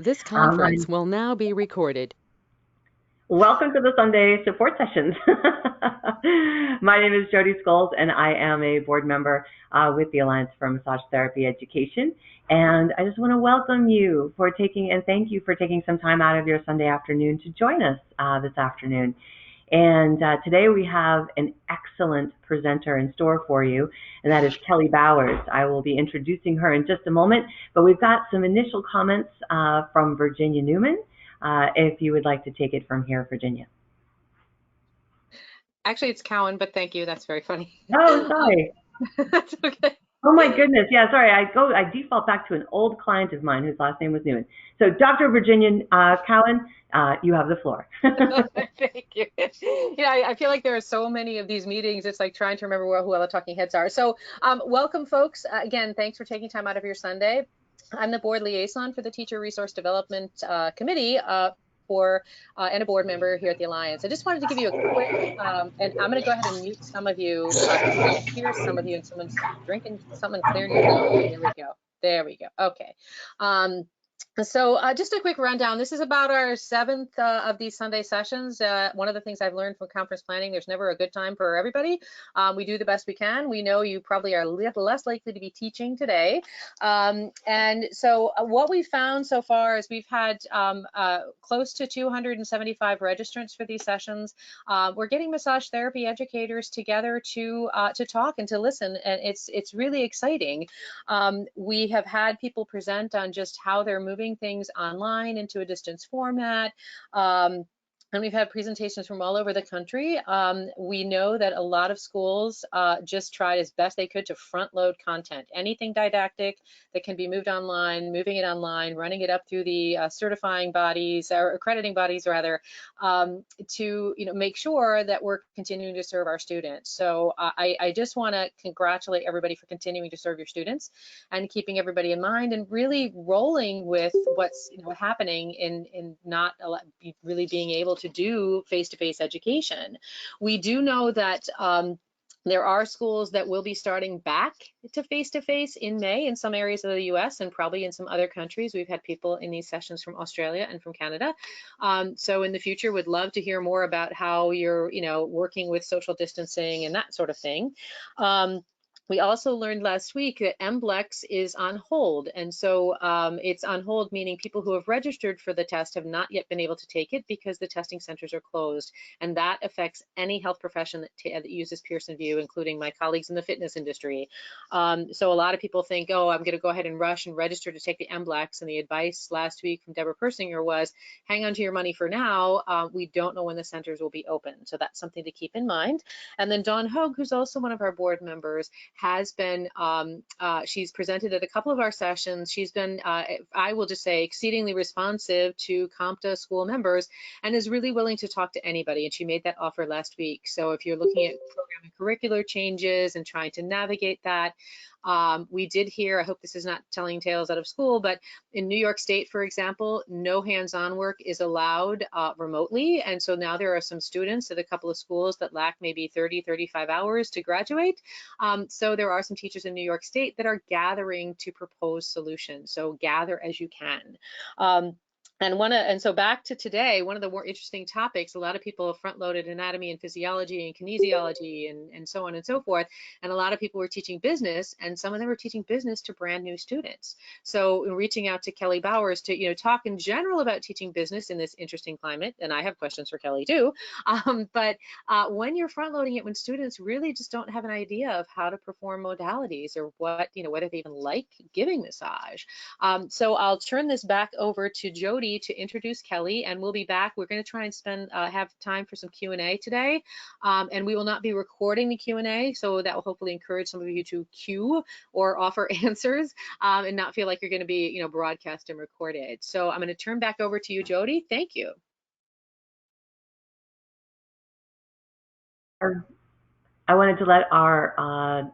This conference will now be recorded. Welcome to the Sunday support sessions. My name is Jody Scholes, and I am a board member with the Alliance for Massage Therapy Education. And I just want to welcome you and thank you for taking some time out of your Sunday afternoon to join us this afternoon. And today we have an excellent presenter in store for you, and that is Kelly Bowers. I will be introducing her in just a moment, but we've got some initial comments from Virginia Newman. If you would like to take it from here, Virginia. Actually, it's Cowan, but thank you. That's very funny. Oh, sorry. That's okay. Oh my goodness. Yeah, sorry. I default back to an old client of mine whose last name was Newman. So Dr. Virginia Cowan, you have the floor. Thank you. Yeah, I feel like there are so many of these meetings. It's like trying to remember who all the talking heads are. So welcome, folks. Again, thanks for taking time out of your Sunday. I'm the board liaison for the Teacher Resource Development Committee and a board member here at the Alliance. I just wanted to give you a quick, and I'm going to go ahead and mute some of you. I hear some of you, and someone's drinking something, clearing your throat. There we go. There we go. Okay. So just a quick rundown. This is about our 7th of these Sunday sessions. One of the things I've learned from conference planning, there's never a good time for everybody. We do the best we can. We know you probably are a little less likely to be teaching today. And so what we found so far is we've had close to 275 registrants for these sessions. We're getting massage therapy educators together to talk and to listen, and it's really exciting. We have had people present on just how they're moving things online into a distance format. And we've had presentations from all over the country. We know that a lot of schools just tried as best they could to front load content. Anything didactic that can be moved online, moving it online, running it up through the certifying bodies, or accrediting bodies rather, to make sure that we're continuing to serve our students. So I just want to congratulate everybody for continuing to serve your students and keeping everybody in mind and really rolling with what's happening in not really being able to do face-to-face education. We do know that there are schools that will be starting back to face-to-face in May in some areas of the US and probably in some other countries. We've had people in these sessions from Australia and from Canada. So in the future, would love to hear more about how you're working with social distancing and that sort of thing. We also learned last week that MBLEX is on hold. And so it's on hold, meaning people who have registered for the test have not yet been able to take it because the testing centers are closed. And that affects any health profession that uses Pearson VUE, including my colleagues in the fitness industry. So a lot of people think, oh, I'm going to go ahead and rush and register to take the MBLEX. And the advice last week from Deborah Persinger was, hang on to your money for now. We don't know when the centers will be open. So that's something to keep in mind. And then Dawn Hogue, who's also one of our board members, has been, she's presented at a couple of our sessions. She's been, I will just say, exceedingly responsive to CompTIA school members and is really willing to talk to anybody. And she made that offer last week. So if you're looking at program and curricular changes and trying to navigate that, we did hear, I hope this is not telling tales out of school, but in New York State, for example, no hands-on work is allowed remotely. And so now there are some students at a couple of schools that lack maybe 30, 35 hours to graduate. So there are some teachers in New York State that are gathering to propose solutions. So gather as you can. And so back to today, one of the more interesting topics, a lot of people have front-loaded anatomy and physiology and kinesiology and so on and so forth. And a lot of people were teaching business, and some of them were teaching business to brand new students. So reaching out to Kelly Bowers to talk in general about teaching business in this interesting climate, and I have questions for Kelly too. But when you're front-loading it, when students really just don't have an idea of how to perform modalities or what, whether they even like giving massage. So I'll turn this back over to Jody to introduce Kelly, and we'll be back. We're going to try and have time for some Q&A today, and we will not be recording the Q&A, so that will hopefully encourage some of you to queue or offer answers and not feel like you're going to be broadcast and recorded. So I'm going to turn back over to you, Jody. Thank you. I wanted to let our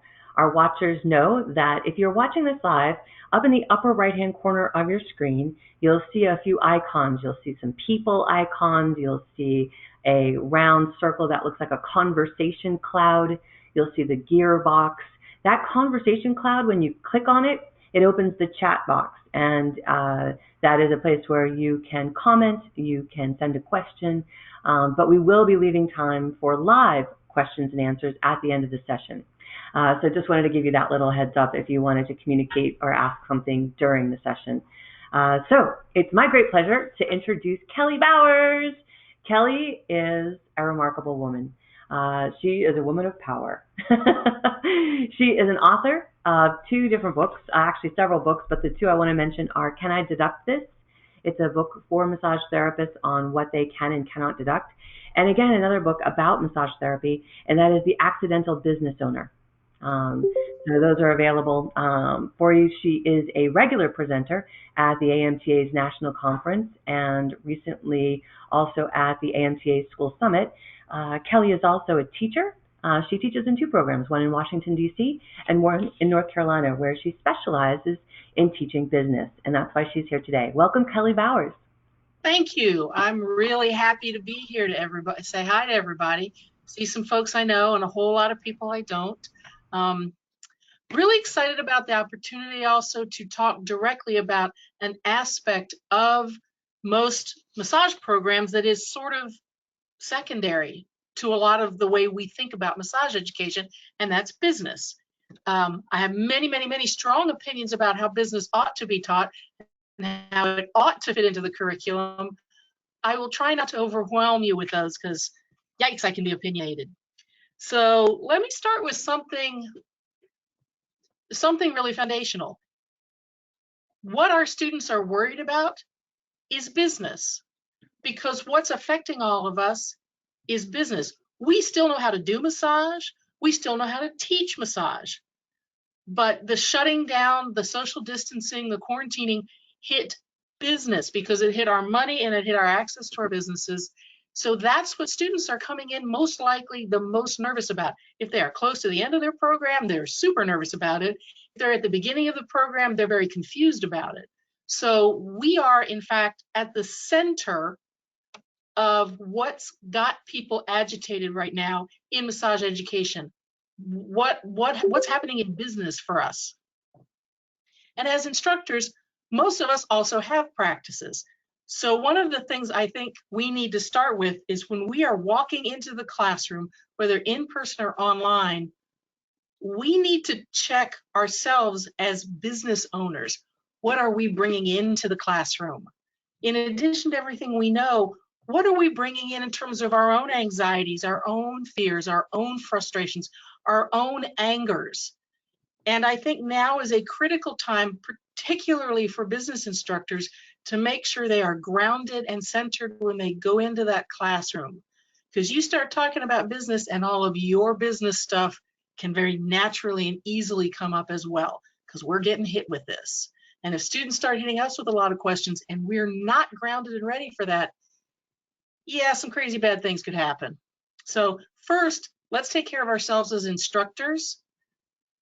watchers know that if you're watching this live, up in the upper right-hand corner of your screen, you'll see a few icons. You'll see some people icons. You'll see a round circle that looks like a conversation cloud. You'll see the gear box. That conversation cloud, when you click on it, it opens the chat box. And That is a place where you can comment, you can send a question, but we will be leaving time for live questions and answers at the end of the session. So just wanted to give you that little heads up if you wanted to communicate or ask something during the session. So it's my great pleasure to introduce Kelly Bowers. Kelly is a remarkable woman. She is a woman of power. She is an author of 2 different books, actually several books, but the 2 I want to mention are Can I Deduct This? It's a book for massage therapists on what they can and cannot deduct. And again, another book about massage therapy, and that is The Accidental Business Owner. So those are available for you. She is a regular presenter at the AFMTE's National Conference and recently also at the AFMTE School Summit. Kelly is also a teacher. She teaches in 2 programs, one in Washington, D.C. and one in North Carolina, where she specializes in teaching business. And that's why she's here today. Welcome, Kelly Bowers. Thank you. I'm really happy to be here to everybody. Say hi to everybody. See some folks I know and a whole lot of people I don't. Really excited about the opportunity also to talk directly about an aspect of most massage programs that is sort of secondary to a lot of the way we think about massage education, and that's business. I have many, many, many strong opinions about how business ought to be taught and how it ought to fit into the curriculum. I will try not to overwhelm you with those because, yikes, I can be opinionated. So let me start with something really foundational. What our students are worried about is business, because what's affecting all of us is business. We still know how to do massage. We still know how to teach massage. But the shutting down, the social distancing, the quarantining hit business because it hit our money and it hit our access to our businesses. So that's what students are coming in most likely the most nervous about. If they are close to the end of their program, they're super nervous about it. If they're at the beginning of the program, they're very confused about it. So we are, in fact, at the center of what's got people agitated right now in massage education. What's happening in business for us? And as instructors, most of us also have practices. So one of the things I think we need to start with is when we are walking into the classroom, whether in person or online, we need to check ourselves as business owners. What are we bringing into the classroom? In addition to everything we know, what are we bringing in terms of our own anxieties, our own fears, our own frustrations, our own angers? And I think now is a critical time, particularly for business instructors, to make sure they are grounded and centered when they go into that classroom. Because you start talking about business and all of your business stuff can very naturally and easily come up as well, because we're getting hit with this. And if students start hitting us with a lot of questions and we're not grounded and ready for that, yeah, some crazy bad things could happen. So first, let's take care of ourselves as instructors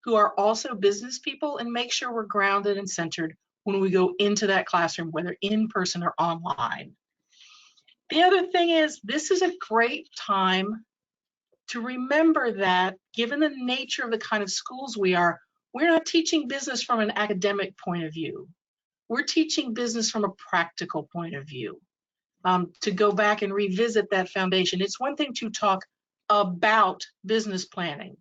who are also business people and make sure we're grounded and centered when we go into that classroom, whether in person or online. The other thing is, this is a great time to remember that given the nature of the kind of schools we are, we're not teaching business from an academic point of view. We're teaching business from a practical point of view. To go back and revisit that foundation. It's one thing to talk about business planning.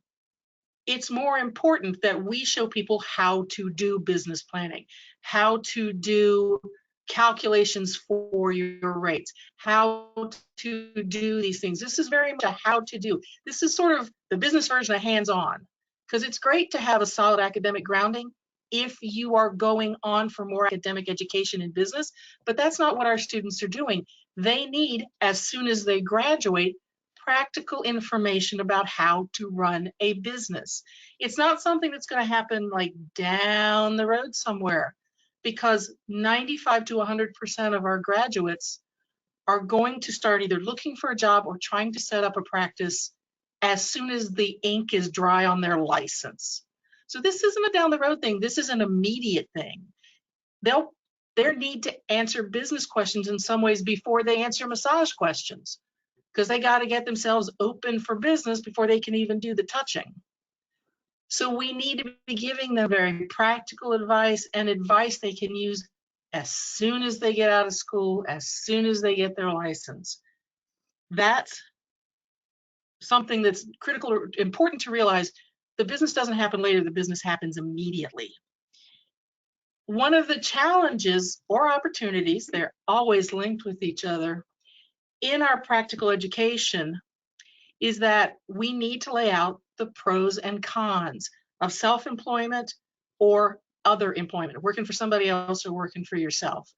It's more important that we show people how to do business planning, how to do calculations for your rates, how to do these things. This is very much a how to do. This is sort of the business version of hands-on, because it's great to have a solid academic grounding if you are going on for more academic education in business, but that's not what our students are doing. They need, as soon as they graduate, practical information about how to run a business. It's not something that's going to happen like down the road somewhere, because 95 to 100% of our graduates are going to start either looking for a job or trying to set up a practice as soon as the ink is dry on their license. So this isn't a down the road thing. This is an immediate thing. They'll need to answer business questions in some ways before they answer massage questions, because they got to get themselves open for business before they can even do the touching. So we need to be giving them very practical advice and advice they can use as soon as they get out of school, as soon as they get their license. That's something that's critical or important to realize. The business doesn't happen later, the business happens immediately. One of the challenges or opportunities, they're always linked with each other, in our practical education is that we need to lay out the pros and cons of self-employment or other employment, working for somebody else or working for yourself.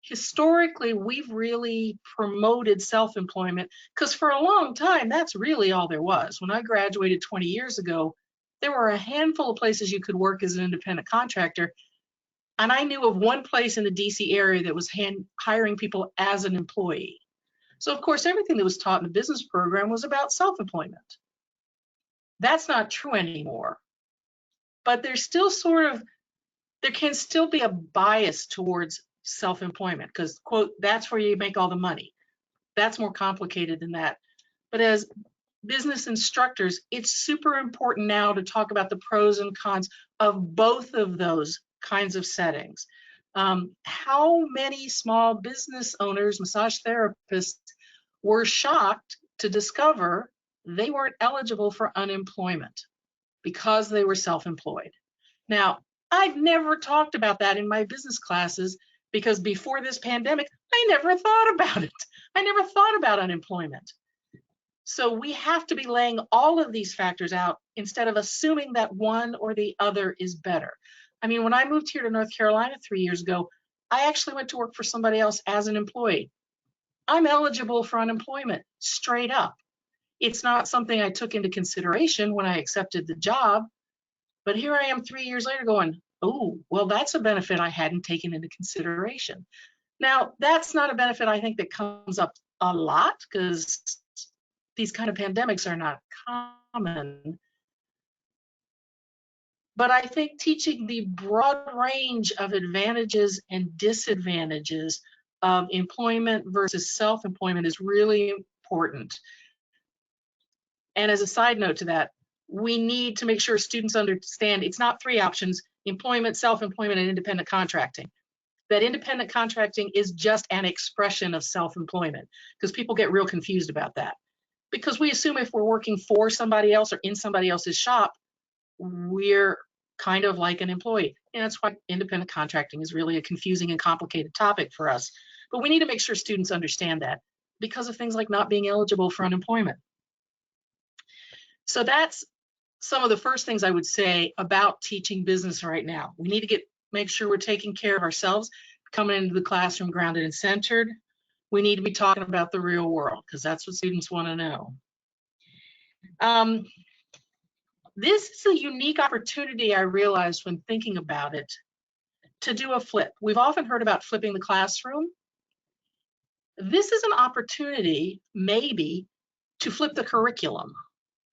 Historically, we've really promoted self-employment because for a long time, that's really all there was. When I graduated 20 years ago, there were a handful of places you could work as an independent contractor. And I knew of one place in the DC area that was hiring people as an employee. So of course, everything that was taught in the business program was about self-employment. That's not true anymore. But there's still there can still be a bias towards self-employment because, quote, that's where you make all the money. That's more complicated than that. But as business instructors, it's super important now to talk about the pros and cons of both of those kinds of settings. How many small business owners, massage therapists, were shocked to discover they weren't eligible for unemployment because they were self-employed? Now, I've never talked about that in my business classes because before this pandemic, I never thought about it. I never thought about unemployment. So we have to be laying all of these factors out instead of assuming that one or the other is better. I mean, when I moved here to North Carolina 3 years ago, I actually went to work for somebody else as an employee. I'm eligible for unemployment straight up. It's not something I took into consideration when I accepted the job, but here I am 3 years later going, oh, well, that's a benefit I hadn't taken into consideration. Now, that's not a benefit I think that comes up a lot because these kind of pandemics are not common. But I think teaching the broad range of advantages and disadvantages of employment versus self-employment is really important. And as a side note to that, we need to make sure students understand it's not three options: employment, self-employment, and independent contracting. That independent contracting is just an expression of self-employment because people get real confused about that. Because we assume if we're working for somebody else or in somebody else's shop, we're kind of like an employee. And that's why independent contracting is really a confusing and complicated topic for us. But we need to make sure students understand that because of things like not being eligible for unemployment. So that's some of the first things I would say about teaching business right now. We need to make sure we're taking care of ourselves, coming into the classroom grounded and centered. We need to be talking about the real world because that's what students want to know. This is a unique opportunity, I realized when thinking about it, to do a flip. We've often heard about flipping the classroom. This is an opportunity, maybe, to flip the curriculum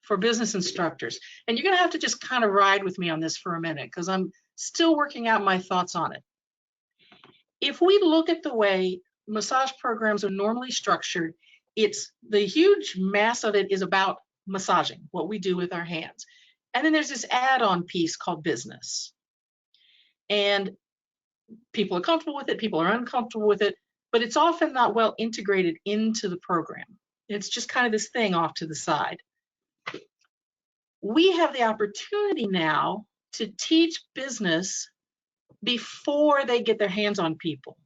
for business instructors. And you're going to have to just kind of ride with me on this for a minute because I'm still working out my thoughts on it. If we look at the way massage programs are normally structured, it's the huge mass of it is about massaging, what we do with our hands. And then there's this add-on piece called business. And people are comfortable with it, people are uncomfortable with it, but it's often not well integrated into the program. It's just kind of this thing off to the side. We have the opportunity now to teach business before they get their hands on people.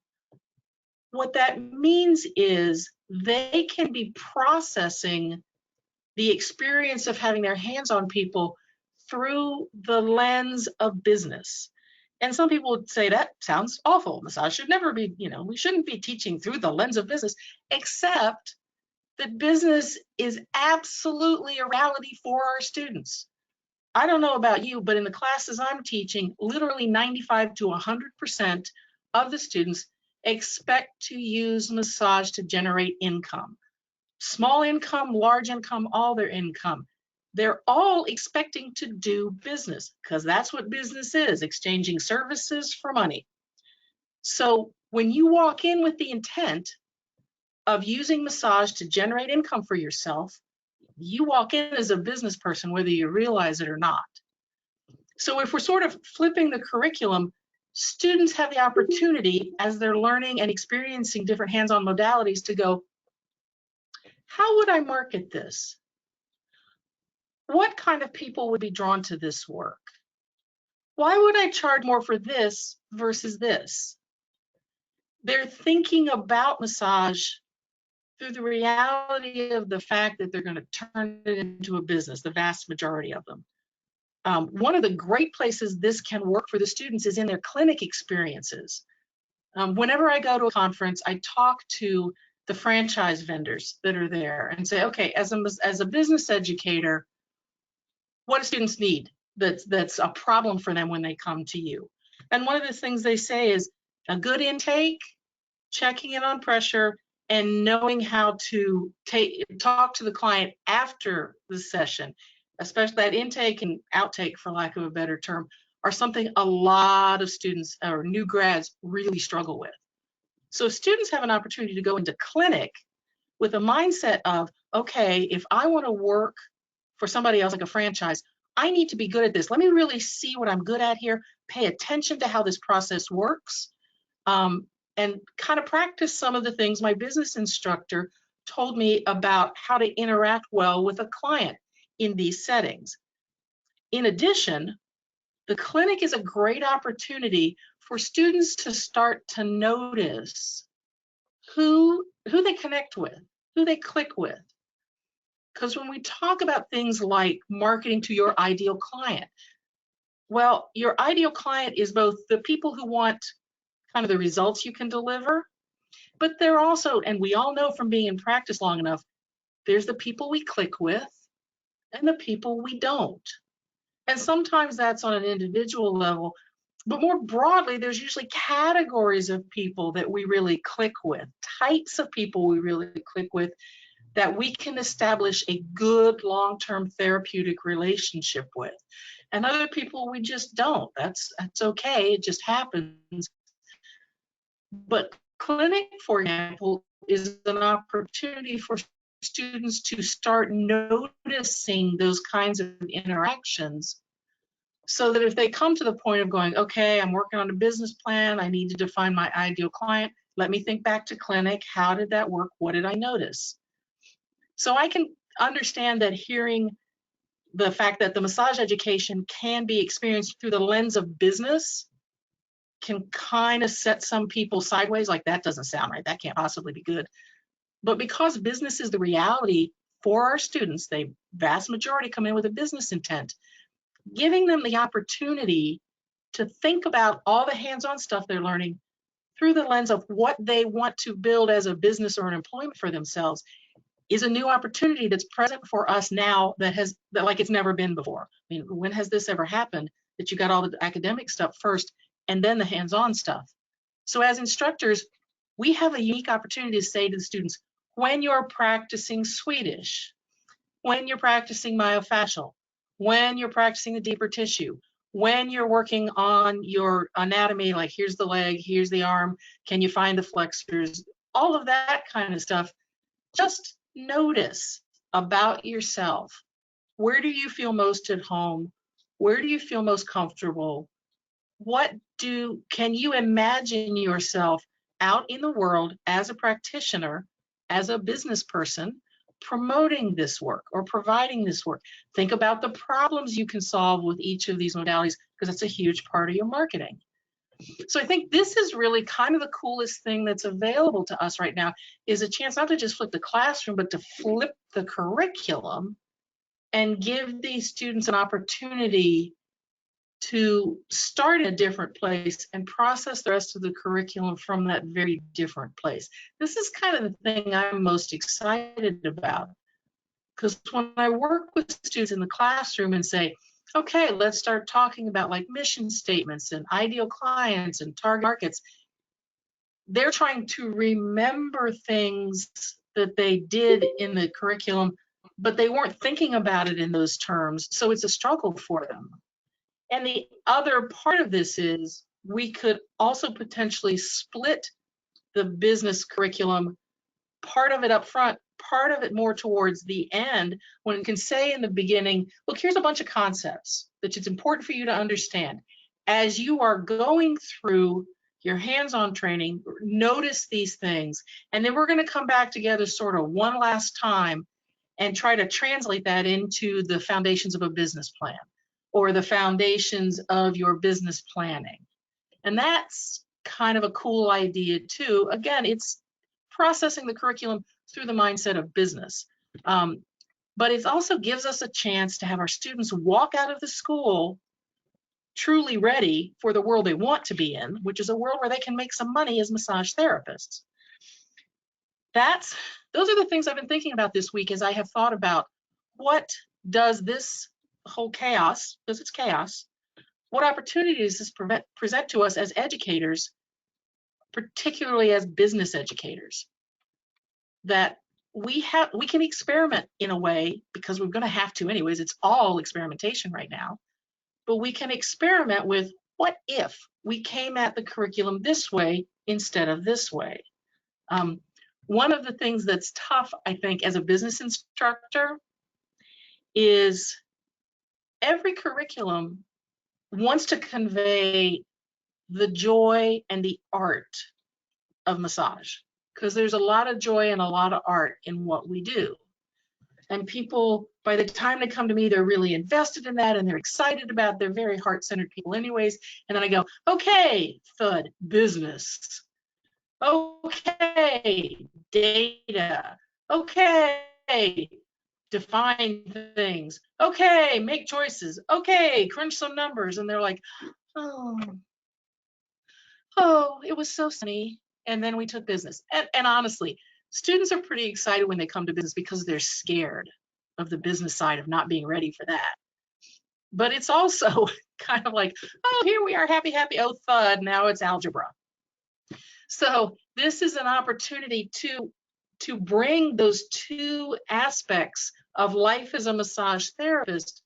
What that means is they can be processing the experience of having their hands on people through the lens of business. And some people would say that sounds awful. Massage should never be, we shouldn't be teaching through the lens of business, except that business is absolutely a reality for our students. I don't know about you, but in the classes I'm teaching, literally 95 to 100% of the students expect to use massage to generate income. Small income, large income, all their income. They're all expecting to do business because that's what business is, exchanging services for money. So when you walk in with the intent of using massage to generate income for yourself, you walk in as a business person, whether you realize it or not. So if we're sort of flipping the curriculum, students have the opportunity as they're learning and experiencing different hands-on modalities to go, how would I market this? What kind of people would be drawn to this work? Why would I charge more for this versus this? They're thinking about massage through the reality of the fact that they're going to turn it into a business, the vast majority of them. One of the great places this can work for the students is in their clinic experiences. Whenever I go to a conference, I talk to the franchise vendors that are there and say, okay, as a business educator, what do students need that's a problem for them when they come to you? And one of the things they say is a good intake, checking in on pressure, and knowing how to talk to the client after the session, especially that intake and outtake, for lack of a better term, are something a lot of students or new grads really struggle with. So students have an opportunity to go into clinic with a mindset of, okay, if I want to work for somebody else like a franchise, I need to be good at this. Let me really see what I'm good at here, pay attention to how this process works, and kind of practice some of the things my business instructor told me about how to interact well with a client in these settings. In addition, the clinic is a great opportunity for students to start to notice who they connect with, who they click with. Because when we talk about things like marketing to your ideal client, well, your ideal client is both the people who want kind of the results you can deliver, but they're also, and we all know from being in practice long enough, there's the people we click with and the people we don't. And sometimes that's on an individual level, but more broadly, there's usually categories of people that we really click with, types of people we really click with, that we can establish a good long-term therapeutic relationship with. And other people we just don't. That's okay, it just happens. But clinic, for example, is an opportunity for students to start noticing those kinds of interactions, so that if they come to the point of going, okay, I'm working on a business plan, I need to define my ideal client, let me think back to clinic, how did that work, what did I notice? So I can understand that hearing the fact that the massage education can be experienced through the lens of business can kind of set some people sideways, like that doesn't sound right, that can't possibly be good. But because business is the reality for our students, the vast majority come in with a business intent, giving them the opportunity to think about all the hands-on stuff they're learning through the lens of what they want to build as a business or an employment for themselves is a new opportunity that's present for us now that like it's never been before. I mean, when has this ever happened that you got all the academic stuff first and then the hands-on stuff? So as instructors, we have a unique opportunity to say to the students, when you're practicing Swedish, when you're practicing myofascial, when you're practicing the deeper tissue, when you're working on your anatomy, like here's the leg, here's the arm, can you find the flexors, all of that kind of stuff, just notice about yourself. Where do you feel most at home? Where do you feel most comfortable? Can you imagine yourself out in the world as a practitioner, as a business person, promoting this work or providing this work? Think about the problems you can solve with each of these modalities, because it's a huge part of your marketing. So I think this is really kind of the coolest thing that's available to us right now, is a chance not to just flip the classroom, but to flip the curriculum and give these students an opportunity to start in a different place and process the rest of the curriculum from that very different place. This is kind of the thing I'm most excited about, because when I work with students in the classroom and say, okay, let's start talking about like mission statements and ideal clients and target markets, they're trying to remember things that they did in the curriculum, but they weren't thinking about it in those terms. So it's a struggle for them. And the other part of this is we could also potentially split the business curriculum, part of it up front, part of it more towards the end, when it can say in the beginning, look, here's a bunch of concepts that it's important for you to understand. as you are going through your hands-on training, notice these things. And then we're going to come back together sort of one last time and try to translate that into the foundations of a business plan or the foundations of your business planning. And that's kind of a cool idea too. Again, it's processing the curriculum through the mindset of business. But it also gives us a chance to have our students walk out of the school truly ready for the world they want to be in, which is a world where they can make some money as massage therapists. Those are the things I've been thinking about this week as I have thought about what does this whole chaos, because it's chaos, what opportunities does this present to us as educators, particularly as business educators, that we can experiment in a way, because we're going to have to anyways. It's all experimentation right now, but we can experiment with what if we came at the curriculum this way instead of this way. One of the things that's tough, I think, as a business instructor is every curriculum wants to convey the joy and the art of massage, because there's a lot of joy and a lot of art in what we do. And people, by the time they come to me, they're really invested in that and they're excited about it. They're very heart-centered people anyways. And then I go, okay, thud, business. Okay, data. Okay, define things. Okay, make choices. Okay, crunch some numbers. And they're like, oh, it was so sunny. And then we took business. And honestly, students are pretty excited when they come to business because they're scared of the business side of not being ready for that. But it's also kind of like, oh, here we are, happy, oh, thud, now it's algebra. So this is an opportunity to bring those two aspects of life as a massage therapist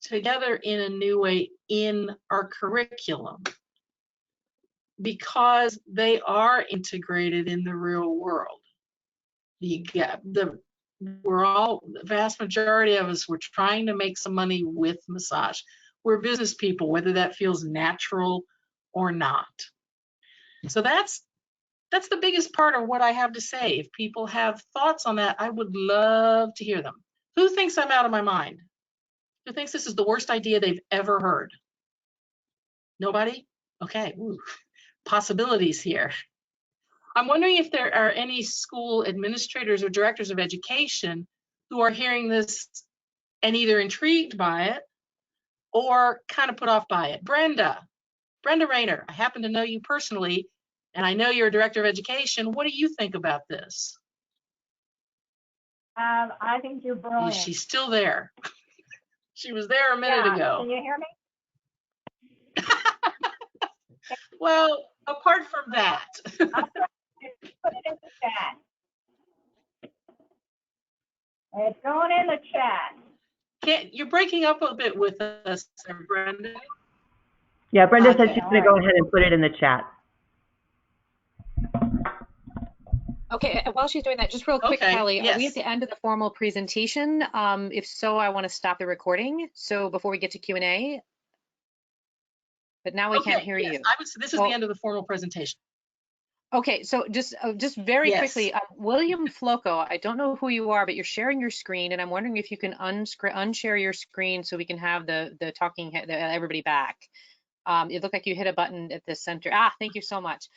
together in a new way in our curriculum, because they are integrated in the real world. The vast majority of us, we're trying to make some money with massage. We're business people, whether that feels natural or not. So that's the biggest part of what I have to say. If people have thoughts on that, I would love to hear them. Who thinks I'm out of my mind? Who thinks this is the worst idea they've ever heard? Nobody? Okay. Ooh. Possibilities here. I'm wondering if there are any school administrators or directors of education who are hearing this and either intrigued by it or kind of put off by it. Brenda Rayner, I happen to know you personally, and I know you're a director of education. What do you think about this? I think you're brilliant. She's still there. She was there a minute ago. Can you hear me? Well, apart from that. I'll put it in the chat. It's going in the chat. You're breaking up a bit with us, Brenda. Yeah, Brenda said she's going to go ahead and put it in the chat. Okay, while she's doing that, just real quick, Kelly, yes. Are we at the end of the formal presentation? If so, I want to stop the recording. So before we get to Q&A, but now we can't hear you. This is the end of the formal presentation. Okay, so just very quickly, William Floco, I don't know who you are, but you're sharing your screen, and I'm wondering if you can unshare your screen so we can have the talking everybody back. It looked like you hit a button at the center. Thank you so much.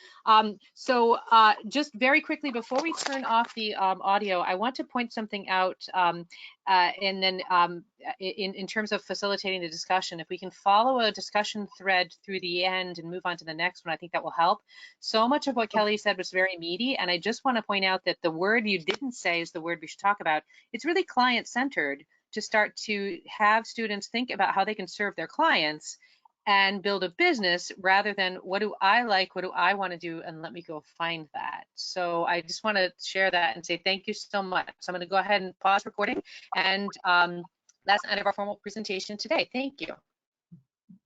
Just very quickly, before we turn off the audio, I want to point something out, and then in terms of facilitating the discussion, if we can follow a discussion thread through the end and move on to the next one, I think that will help. So much of what Kelly said was very meaty, and I just want to point out that the word you didn't say is the word we should talk about. It's really client-centered to start to have students think about how they can serve their clients and build a business rather than what do I like, what do I want to do, and let me go find that. So I just want to share that and say thank you so much. So I'm going to go ahead and pause recording, and that's the end of our formal presentation today. Thank you.